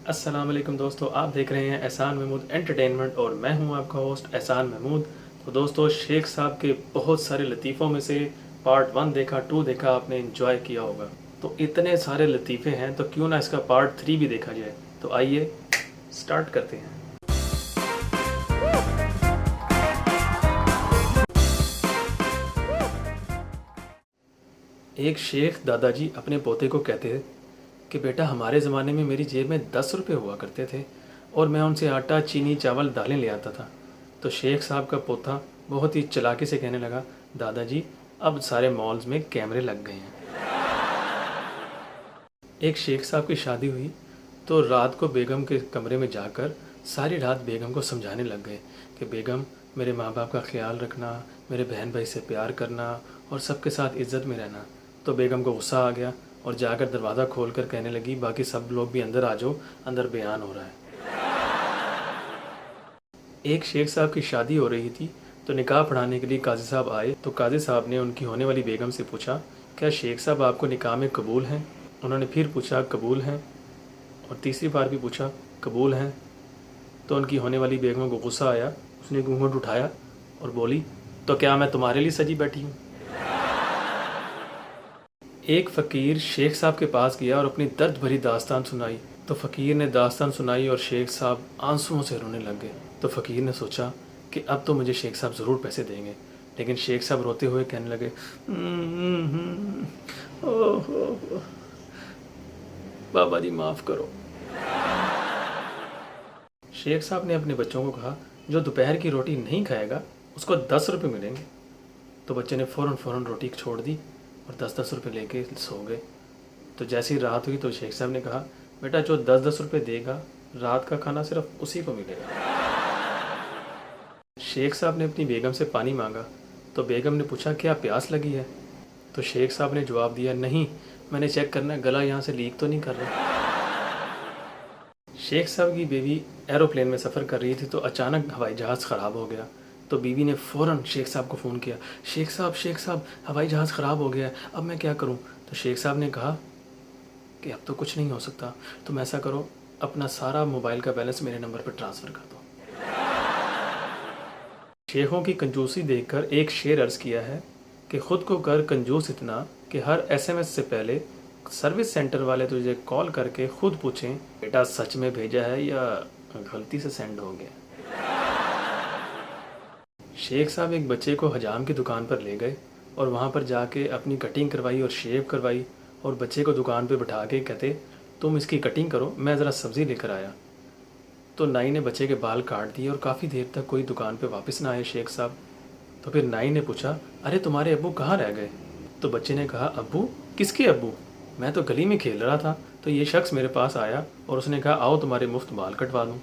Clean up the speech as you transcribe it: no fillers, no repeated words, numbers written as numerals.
अस्सलाम वालेकुम दोस्तों, आप देख रहे हैं एहसान महमूद एंटरटेनमेंट और मैं हूं आपका होस्ट एहसान महमूद। तो दोस्तों, शेख साहब के बहुत सारे लतीफ़ों में से पार्ट 1 देखा, 2 देखा, आपने एंजॉय किया होगा। तो इतने सारे लतीफ़े हैं तो क्यों ना इसका पार्ट 3 भी देखा जाए। तो आइए स्टार्ट करते हैं। एक शेख दादाजी अपने पोते को कहते थे कि बेटा, हमारे ज़माने में मेरी जेब में 10 रुपये हुआ करते थे और मैं उनसे आटा, चीनी, चावल, दालें ले आता था। तो शेख साहब का पोता बहुत ही चालाकी से कहने लगा, दादाजी अब सारे मॉल्स में कैमरे लग गए हैं। एक शेख साहब की शादी हुई तो रात को बेगम के कमरे में जाकर सारी रात बेगम को समझाने लग गए कि बेगम, मेरे माँ बाप का ख्याल रखना, मेरे बहन भाई से प्यार करना और सबके साथ इज़्ज़त में रहना। तो बेगम को गुस्सा आ गया और जाकर दरवाज़ा खोलकर कहने लगी, बाकी सब लोग भी अंदर आ जाओ, अंदर बयान हो रहा है। एक शेख साहब की शादी हो रही थी तो निकाह पढ़ाने के लिए काजी साहब आए। तो काजी साहब ने उनकी होने वाली बेगम से पूछा, क्या शेख साहब आपको निकाह में कबूल हैं? उन्होंने फिर पूछा, कबूल हैं, और तीसरी बार भी पूछा, कबूल हैं। तो उनकी होने वाली बेगम को गुस्सा आया। उसने घूंघट उठाया और बोली, तो क्या मैं तुम्हारे लिए सजी बैठी हूँ? एक फ़कीर शेख साहब के पास गया और अपनी दर्द भरी दास्तान सुनाई। तो फ़कीर ने दास्तान सुनाई और शेख साहब आंसुओं से रोने लग गए। तो फ़कीर ने सोचा कि अब तो मुझे शेख साहब ज़रूर पैसे देंगे, लेकिन शेख साहब रोते हुए कहने लगे, ओह बाबा जी माफ़ करो। शेख साहब ने अपने बच्चों को कहा, जो दोपहर की रोटी नहीं खाएगा उसको 10 रुपये मिलेंगे। तो बच्चे ने फ़ौरन रोटी छोड़ दी और 10-10 रुपये लेके सो गए। तो जैसी रात हुई तो शेख साहब ने कहा, बेटा, जो 10-10 रुपये देगा रात का खाना सिर्फ उसी को मिलेगा। शेख साहब ने अपनी बेगम से पानी मांगा। तो बेगम ने पूछा, क्या प्यास लगी है? तो शेख साहब ने जवाब दिया, नहीं, मैंने चेक करना है गला यहाँ से लीक तो नहीं कर रहा। शेख साहब की बीवी एरोप्लेन में सफ़र कर रही थी तो अचानक हवाई जहाज़ ख़राब हो गया। तो बीवी ने फ़ौरन शेख साहब को फ़ोन किया, शेख साहब हवाई जहाज़ ख़राब हो गया है, अब मैं क्या करूं? तो शेख साहब ने कहा कि अब तो कुछ नहीं हो सकता, तुम ऐसा करो, अपना सारा मोबाइल का बैलेंस मेरे नंबर पर ट्रांसफ़र कर दो। शेखों की कंजूसी देखकर एक शेर अर्ज़ किया है कि ख़ुद को कर कंजूस इतना कि हर SMS से पहले सर्विस सेंटर वाले तुझे कॉल करके खुद पूछें, बेटा सच में भेजा है या गलती से सेंड हो गया। शेख साहब एक बच्चे को हजाम की दुकान पर ले गए और वहाँ पर जाके अपनी कटिंग करवाई और शेव करवाई, और बच्चे को दुकान पर बैठा के कहते, तुम इसकी कटिंग करो, मैं ज़रा सब्ज़ी लेकर आया। तो नाई ने बच्चे के बाल काट दिए और काफ़ी देर तक कोई दुकान पे वापस ना आए शेख साहब। तो फिर नाई ने पूछा, अरे तुम्हारे अब्बू कहाँ रह गए? तो बच्चे ने कहा, अब्बू? किसके अब्बू? मैं तो गली में खेल रहा था, तो ये शख्स मेरे पास आया और उसने कहा, आओ तुम्हारे मुफ्त बाल कटवा दूँ।